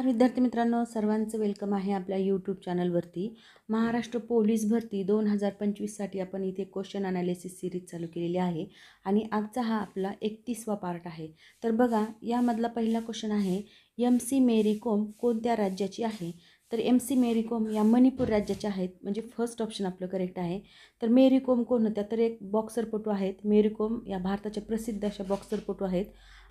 नमस्कार विद्यार्थी मित्रांनो, सर्वांचं वेलकम आहे आपल्या यूट्यूब चॅनलवरती. महाराष्ट्र पोलीस भरती 2025साठी आपण इथे क्वेश्चन ॲनालिसिस सिरीज चालू केलेली आहे आणि आजचा हा आपला 31वा पार्ट आहे. तर बघा, यामधला पहिला क्वेश्चन आहे, MC मेरी कोम कोणत्या राज्याची आहे? तर MC मेरी कोम या मणिपूर राज्याच्या आहेत, म्हणजे फर्स्ट ऑप्शन आपलं करेक्ट आहे. तर मेरी कोम कोण होत्या? तर एक बॉक्सरपटू आहेत. मेरी कोम या भारताच्या प्रसिद्ध अशा बॉक्सरपटू आहेत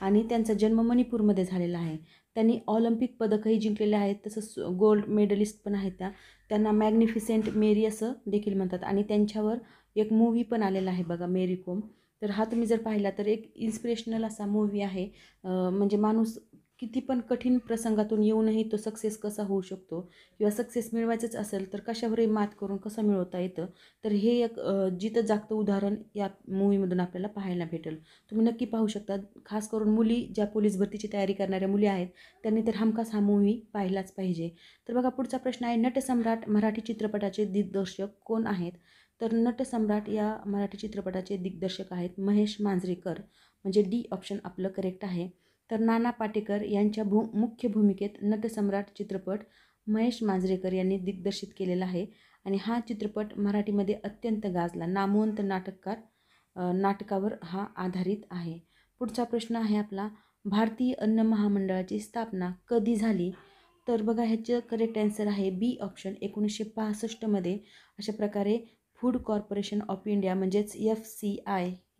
आणि त्यांचा जन्म मणिपूरमध्ये झालेला आहे. त्यांनी ऑलिम्पिक पदकही जिंकलेले आहेत, तसंच गोल्ड मेडलिस्ट पण आहेत. त्यांना मॅग्निफिसेंट मेरी असं देखील म्हणतात आणि त्यांच्यावर एक मूव्ही पण आलेला आहे बघा, मेरी कोम. तर हा तुम्ही जर पाहिला तर एक इन्स्पिरेशनल असा मूव्ही आहे. म्हणजे माणूस किती पण कठीण प्रसंगातून येऊनही तो सक्सेस कसा होऊ शकतो किंवा सक्सेस मिळवायचंच असेल तर कशावरही मात करून कसं मिळवता येतं. तर हे एक जिथं जागतं उदाहरण या मूव्हीमधून आपल्याला पाहायला भेटेल. तुम्ही नक्की पाहू शकता. खास करून मुली, ज्या पोलीस भरतीची तयारी करणाऱ्या मुली आहेत, त्यांनी तर हमखास हा मूव्ही पाहिलाच पाहिजे. तर बघा, पुढचा प्रश्न आहे, नटसम्राट मराठी चित्रपटाचे दिग्दर्शक कोण आहेत? तर नटसम्राट या मराठी चित्रपटाचे दिग्दर्शक आहेत महेश मांजरेकर, म्हणजे डी ऑप्शन आपलं करेक्ट आहे. तर नाना पाटेकर यांच्या मुख्य भूमिकेत नटसम्राट चित्रपट महेश मांजरेकर यांनी दिग्दर्शित केलेला आहे आणि हा चित्रपट मराठीमध्ये अत्यंत गाजला. नामवंत नाटकावर हा आधारित आहे. पुढचा प्रश्न आहे आपला, भारतीय अन्न महामंडळाची स्थापना कधी झाली? तर बघा, ह्याचं करेक्ट आन्सर आहे बी ऑप्शन 1965मध्ये. अशा प्रकारे फूड कॉर्पोरेशन ऑफ इंडिया, म्हणजेच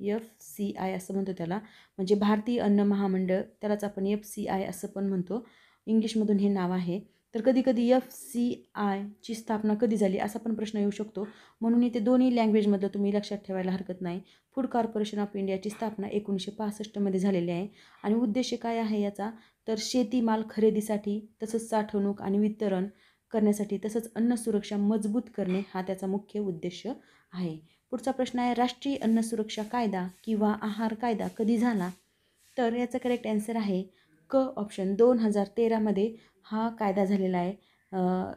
FCI असं म्हणतो त्याला, म्हणजे भारतीय अन्न महामंडळ, त्यालाच आपण FCI असं पण म्हणतो, इंग्लिशमधून हे नाव आहे. तर कधीकधी FCIची स्थापना कधी झाली असा पण प्रश्न येऊ शकतो, म्हणून इथे दोन्ही लँग्वेजमधलं तुम्ही लक्षात ठेवायला हरकत नाही. फूड कॉर्पोरेशन ऑफ इंडियाची स्थापना 1965मध्ये झालेली आहे आणि उद्देश काय आहे याचा? तर शेतीमाल खरेदीसाठी, तसंच साठवणूक आणि वितरण करण्यासाठी, तसंच अन्न सुरक्षा मजबूत करणे हा त्याचा मुख्य उद्देश आहे. पुढचा प्रश्न आहे, राष्ट्रीय अन्न सुरक्षा कायदा किंवा आहार कायदा कधी झाला? तर याचा करेक्ट आन्सर आहे क ऑप्शन 2013मध्ये हा कायदा झालेला आहे.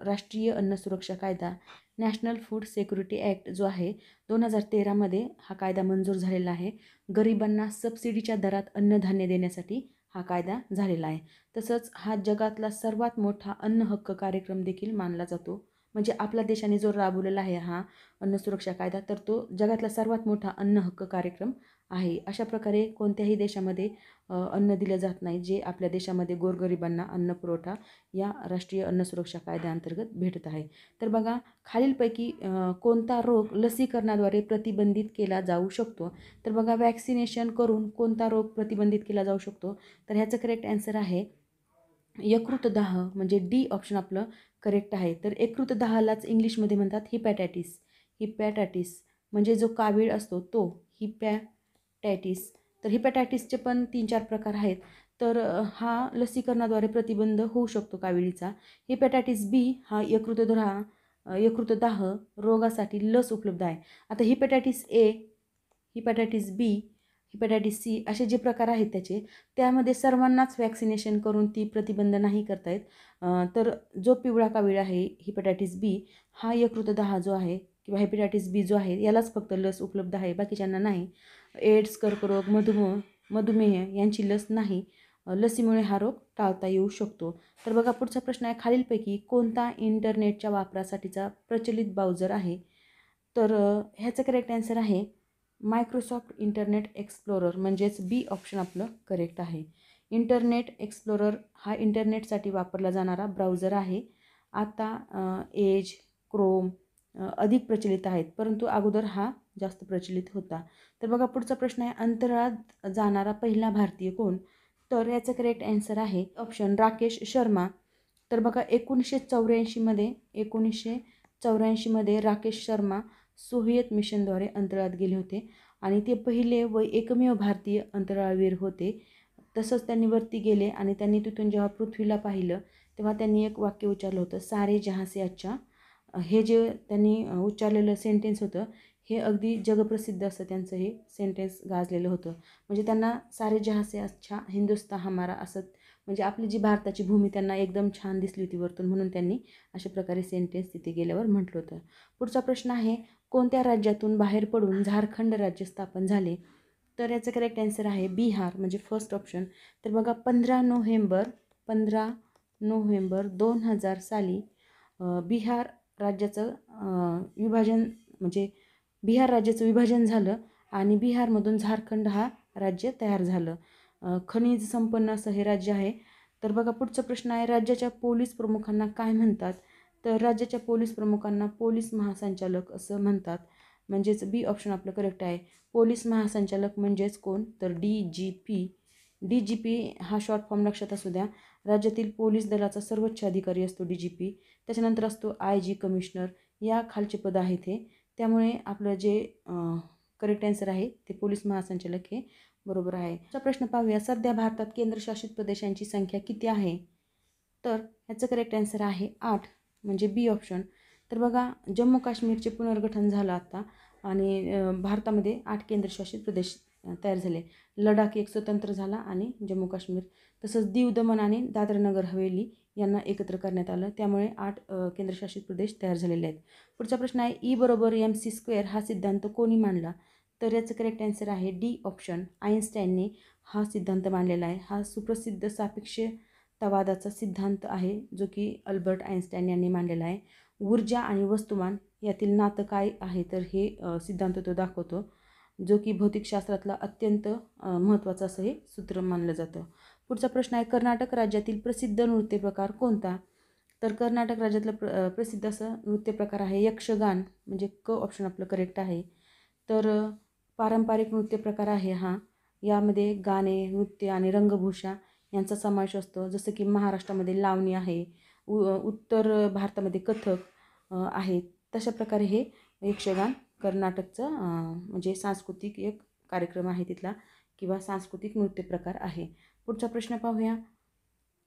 राष्ट्रीय अन्न सुरक्षा कायदा, नॅशनल फूड सिक्युरिटी ॲक्ट जो आहे 2013मध्ये हा कायदा मंजूर झालेला आहे. गरिबांना सबसिडीच्या दरात अन्नधान्य देण्यासाठी हा कायदा झालेला आहे. तसंच हा जगातला सर्वात मोठा अन्न हक्क कार्यक्रम देखील मानला जातो. म्हणजे आपल्या देशाने जो राबवलेला आहे हा अन्न सुरक्षा कायदा, तर तो जगातला सर्वात मोठा अन्न हक्क कार्यक्रम आहे. अशा प्रकारे कोणत्याही देशामध्ये अन्न दिलं जात नाही जे आपल्या देशामध्ये गोरगरिबांना अन्न पुरवठा या राष्ट्रीय अन्न सुरक्षा कायद्याअंतर्गत भेटत आहे. तर बघा, खालीलपैकी कोणता रोग लसीकरणाद्वारे प्रतिबंधित केला जाऊ शकतो? तर बघा, वॅक्सिनेशन करून कोणता रोग प्रतिबंधित केला जाऊ शकतो? तर ह्याचं करेक्ट आन्सर आहे यकृतदाह, म्हणजे डी ऑप्शन आपलं करेक्ट आहे. तर यकृतदाहालाच इंग्लिशमध्ये म्हणतात हिपॅटायटिस, म्हणजे जो कावीळ असतो तो हिपॅटायटिस. तर हिपॅटायटिसचे पण 3-4 प्रकार आहेत. तर हा लसीकरणाद्वारे प्रतिबंध होऊ शकतो काविळीचा. हिपॅटायटिस बी हा यकृतदाह रोगासाठी लस उपलब्ध आहे. आता हिपॅटायटिस ए, हिपॅटायटिस बी, हिपॅटायटिस सी असे जे प्रकार आहेत त्यामध्ये सर्वांनाच वॅक्सिनेशन करून ती प्रतिबंध नाही करता येत. तर जो पिवळा कावीळ आहे हिपॅटायटिस बी, हा यकृतदाह जो आहे किंवा हेपॅटायटिस बी जो आहे यालाच फक्त लस उपलब्ध आहे, बाकीच्यांना नाही. एड्स, कर्करोग, मधुमेह यांची लस नाही. लसीमुळे हा रोग टाळता येऊ शकतो. तर बघा, पुढचा प्रश्न आहे, खालीलपैकी कोणता इंटरनेटच्या वापरासाठीचा प्रचलित ब्राउझर आहे? तर ह्याचं करेक्ट आन्सर आहे मायक्रोसॉफ्ट इंटरनेट एक्सप्लोरर, म्हणजेच बी ऑप्शन आपलं करेक्ट आहे. इंटरनेट एक्सप्लोरर हा इंटरनेटसाठी वापरला जाणारा ब्राउझर आहे. आता एज, क्रोम अधिक प्रचलित आहेत, परंतु अगोदर हा जास्त प्रचलित होता. तर बघा, पुढचा प्रश्न आहे, अंतराळात जाणारा पहिला भारतीय कोण? तर याचं करेक्ट आन्सर आहे ऑप्शन राकेश शर्मा. तर बघा, 1984मध्ये राकेश शर्मा सोव्हिएत मिशनद्वारे अंतराळात गेले होते आणि ते पहिले व एकमेव भारतीय अंतराळवीर होते. तसंच त्यांनी वरती गेले आणि त्यांनी तिथून जेव्हा पृथ्वीला पाहिलं तेव्हा त्यांनी एक वाक्य उच्चारलं होतं, सारे जहाँ से अच्छा. हे जे त्यांनी उच्चारलेलं सेंटेन्स होतं हे अगदी जगप्रसिद्ध असं त्यांचं हे सेंटेन्स गाजलेलं होतं. म्हणजे त्यांना सारे जहाँ से अच्छा हिंदुस्तान हमारा असं, म्हणजे आपली जी भारताची भूमी त्यांना एकदम छान दिसली होती वरतून, म्हणून त्यांनी अशा प्रकारे सेंटेन्स तिथे गेल्यावर म्हटलं होतं. पुढचा प्रश्न आहे, कोणत्या राज्यातून बाहेर पडून झारखंड राज्य स्थापन झाले? तर याचं करेक्ट आन्सर आहे बिहार, म्हणजे फर्स्ट ऑप्शन. तर बघा, 15 नोव्हेंबर 2000 साली बिहार राज्याचं विभाजन म्हणजे बिहार राज्याचं विभाजन झालं आणि बिहारमधून झारखंड हा राज्य तयार झालं. खनिज संपन्न असं हे राज्य आहे. तर बघा पुढचा प्रश्न आहे, राज्याच्या पोलीस प्रमुखांना काय म्हणतात? तर राज्याच्या पोलीस प्रमुखांना पोलीस महासंचालक असं म्हणतात. म्हणजेच बी ऑप्शन आपलं करेक्ट आहे. पोलीस महासंचालक म्हणजेच कोण? तर DGP. DGP हा शॉर्ट फॉर्म लक्षात असू द्या. राज्यातील पोलीस दलाचा सर्वोच्च अधिकारी असतो DGP. त्याच्यानंतर असतो IG कमिशनर. या खालचे पद आहेत हे. त्यामुळे आपलं जे करेक्ट आन्सर आहे ते पोलीस महासंचालक हे बरोबर आहे. पुढचा प्रश्न पाहूया, सध्या भारतात केंद्रशासित प्रदेशांची संख्या किती आहे? तर ह्याचं करेक्ट आन्सर आहे 8, म्हणजे बी ऑप्शन. तर बघा जम्मू काश्मीरचे पुनर्गठन झालं आता आणि भारतामध्ये 8 केंद्रशासित प्रदेश तयार झाले. लडाख एक स्वतंत्र झाला आणि जम्मू काश्मीर, तसंच दीव दमण आणि दादरा नगर हवेली यांना एकत्र करण्यात आलं. त्यामुळे 8 केंद्रशासित प्रदेश तयार झालेले आहेत. पुढचा प्रश्न आहे, E = MC² हा सिद्धांत कोणी मांडला? तर याचं करेक्ट आन्सर आहे डी ऑप्शन. आईन्स्टाईनने हा सिद्धांत मांडलेला आहे. हा सुप्रसिद्ध सापेक्षतावादाचा सिद्धांत आहे जो की अल्बर्ट आईन्स्टाईन यांनी मांडलेला आहे. ऊर्जा आणि वस्तुमान यातील नातं काय आहे? तर हे सिद्धांत तो दाखवतो, जो की भौतिकशास्त्रातला अत्यंत महत्त्वाचं असं हे सूत्र मानलं जातं. पुढचा प्रश्न आहे, कर्नाटक राज्यातील प्रसिद्ध नृत्य प्रकार कोणता? तर कर्नाटक राज्यातलं प्रसिद्ध असं नृत्य प्रकार आहे यक्षगान, म्हणजे क ऑप्शन आपलं करेक्ट आहे. तर पारंपरिक नृत्य प्रकार आहे हा. यामध्ये गाणे, नृत्य आणि रंगभूषा यांचा समावेश असतो. जसं की महाराष्ट्रामध्ये लावणी आहे, उत्तर भारतामध्ये कथक आहे. तशा प्रकारे हे यक्षगान कर्नाटकचं म्हणजे सांस्कृतिक एक कार्यक्रम आहे तिथला किंवा सांस्कृतिक नृत्य प्रकार आहे. पुढचा प्रश्न पाहूया,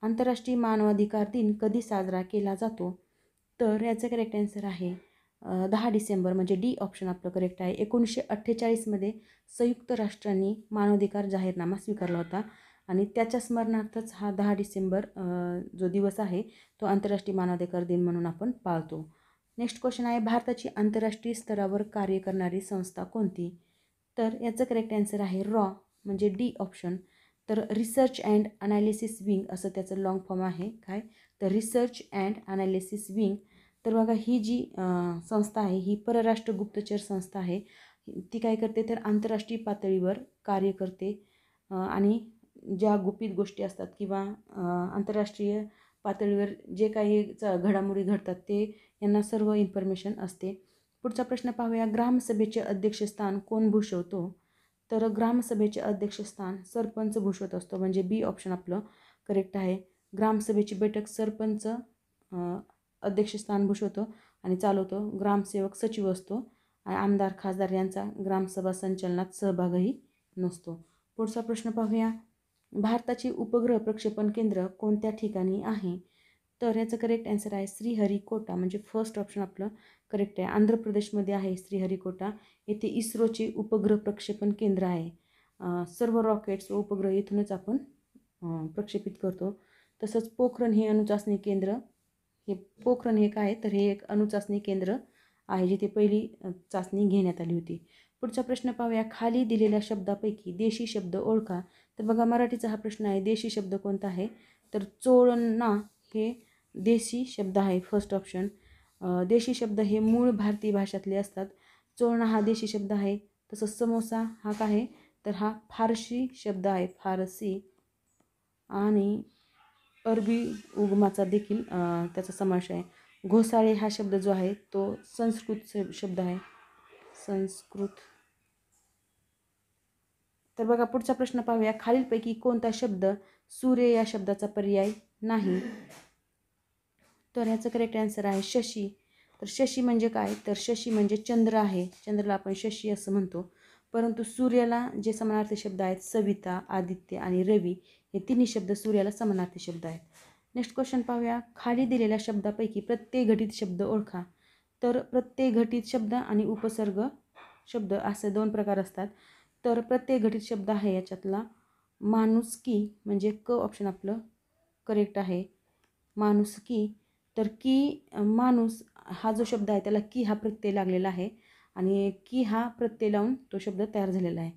आंतरराष्ट्रीय मानवाधिकार दिन कधी साजरा केला जातो? तर याचं करेक्ट आन्सर आहे 10 डिसेंबर, म्हणजे डी ऑप्शन आपलं करेक्ट आहे. 1948मध्ये संयुक्त राष्ट्रांनी मानवाधिकार जाहीरनामा स्वीकारला होता आणि त्याच्या स्मरणार्थच हा 10 डिसेंबर जो दिवस आहे तो आंतरराष्ट्रीय मानवाधिकार दिन म्हणून आपण पाळतो. नेक्स्ट क्वेश्चन आहे, भारताची आंतरराष्ट्रीय स्तरावर कार्य करणारी संस्था कोणती? तर याचं करेक्ट आन्सर आहे रॉ, म्हणजे डी ऑप्शन. तर रिसर्च अँड ॲनालिसिस विंग असं त्याचं लॉंग फॉर्म आहे. काय? तर रिसर्च अँड ॲनालिसिस विंग. तर बघा ही जी संस्था आहे ही परराष्ट्र गुप्तचर संस्था आहे. ती काय करते? तर आंतरराष्ट्रीय पातळीवर कार्य करते आणि ज्या गुपित गोष्टी असतात किंवा आंतरराष्ट्रीय पातळीवर जे काही घडामोडी घडतात ते यांना सर्व इन्फॉर्मेशन असते. पुढचा प्रश्न पाहूया, ग्रामसभेचे अध्यक्षस्थान कोण भूषवतो? तर ग्रामसभेचे अध्यक्षस्थान सरपंच भूषवत असतो, म्हणजे बी ऑप्शन आपलं करेक्ट आहे. ग्रामसभेची बैठक सरपंच अध्यक्षस्थान भूषवतो आणि चालवतो. ग्रामसेवक सचिव असतो आणि आमदार खासदार यांचा ग्रामसभा संचलनात सहभागही नसतो. पुढचा प्रश्न पाहूया, भारताची उपग्रह प्रक्षेपण केंद्र कोणत्या ठिकाणी आहे? तर याचं करेक्ट आन्सर आहे श्रीहरिकोटा, म्हणजे फर्स्ट ऑप्शन आपलं करेक्ट आहे. आंध्र प्रदेशमध्ये आहे श्रीहरिकोटा. येथे इस्रोचे उपग्रह प्रक्षेपण केंद्र आहे. सर्व रॉकेट्स व उपग्रह इथूनच आपण प्रक्षेपित करतो. तसंच पोखरण हे अणुचाचणी केंद्र, हे पोखरण हे काय? तर हे एक अणुचाचणी केंद्र आहे जिथे पहिली चाचणी घेण्यात आली होती. पुढचा प्रश्न पाहूया, खाली दिलेल्या शब्दापैकी देशी शब्द ओळखा. तर बघा मराठीचा हा प्रश्न आहे. देशी शब्द कोणता आहे? तर चोळणा हे देशी शब्द आहे, फर्स्ट ऑप्शन. देशी शब्द हे मूळ भारतीय भाषातले असतात. चोळणा हा देशी शब्द आहे. तसंच समोसा हा काय आहे? तर हा फारसी शब्द आहे, फारसी. आणि अरबी उगमाचा देखील त्याचा समावेश आहे. घोसाळे हा शब्द जो आहे तो संस्कृत शब्द आहे, संस्कृत. तर बघा पुढचा प्रश्न पाहूया, खालीलपैकी कोणता शब्द सूर्य या शब्दाचा पर्याय नाही? तर ह्याचं करेक्ट आन्सर आहे शशी. तर शशी म्हणजे काय? तर शशी म्हणजे चंद्र आहे. चंद्राला आपण शशी असं म्हणतो. परंतु सूर्याला जे समानार्थी शब्द आहेत सविता, आदित्य आणि रवी, हे तिन्ही शब्द सूर्याला समानार्थी शब्द आहेत. नेक्स्ट क्वेश्चन पाहूया, खाली दिलेल्या शब्दापैकी प्रत्यय घटित शब्द ओळखा. तर प्रत्यय घटित शब्द आणि उपसर्ग शब्द असे 2 प्रकार असतात. तर प्रत्यय घटित शब्द आहे याच्यातला माणुसकी, म्हणजे क ऑप्शन आपलं करेक्ट आहे, माणुसकी. तर की माणूस हा जो शब्द आहे त्याला की हा प्रत्यय लागलेला आहे आणि की हा प्रत्यय लावून तो शब्द तयार झालेला आहे,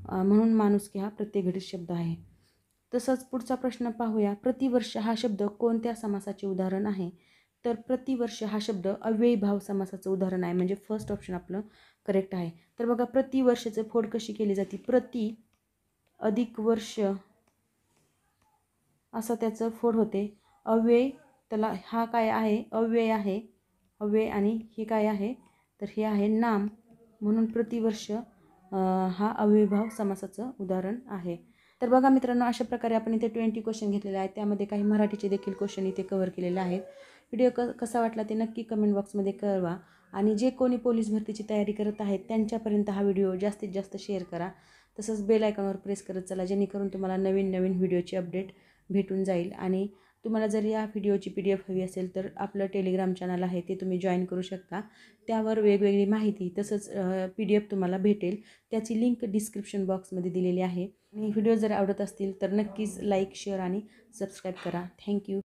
म्हणून माणुसकी हा प्रत्यय घटित शब्द आहे. तसंच पुढचा प्रश्न पाहूया. प्रतिवर्ष हा शब्द कोणत्या समासाचे उदाहरण आहे? तर प्रतिवर्ष हा शब्द अव्ययीभाव समासाचं उदाहरण आहे, म्हणजे फर्स्ट ऑप्शन आपलं करेक्ट आहे. तर बघा, प्रतिवर्षाचं फोड कशी केली जाते? प्रति अधिक वर्ष असं त्याचं फोड होते. अव्यय, त्याला हा काय आहे? अव्यय आहे. अव्यय आणि हे काय आहे? तर हे आहे नाम, म्हणून प्रतिवर्ष हा अव्ययीभाव समासाचं उदाहरण आहे. तर बघा मित्रांनो, अशा प्रकारे आपण इथे 20 क्वेश्चन घेतलेले आहेत. त्यामध्ये काही मराठीचे देखील क्वेश्चन इथे कव्हर केलेले आहेत. व्हिडिओ कसा वाटला ते नक्की कमेंट बॉक्समध्ये कळवा. आणि जे कोणी पोलीस भरतीची तयारी करत आहेत त्यांच्यापर्यंत हा व्हिडिओ जास्तीत जास्त शेअर करा. तसंच बेल आयकॉनवर प्रेस करत चला, जेणेकरून तुम्हाला नवीन नवीन व्हिडिओची अपडेट भेटून जाईल. आणि तुम्हाला जर या व्हिडिओची PDF हवी असेल तर आपलं टेलिग्राम चॅनल आहे, ते तुम्ही जॉईन करू शकता. त्यावर वेगवेगळी माहिती तसंच PDF तुम्हाला भेटेल. त्याची लिंक डिस्क्रिप्शन बॉक्समध्ये दिलेली आहे. आणि व्हिडिओ जर आवडत असतील तर नक्कीच लाईक, शेअर आणि सबस्क्राईब करा. थँक्यू.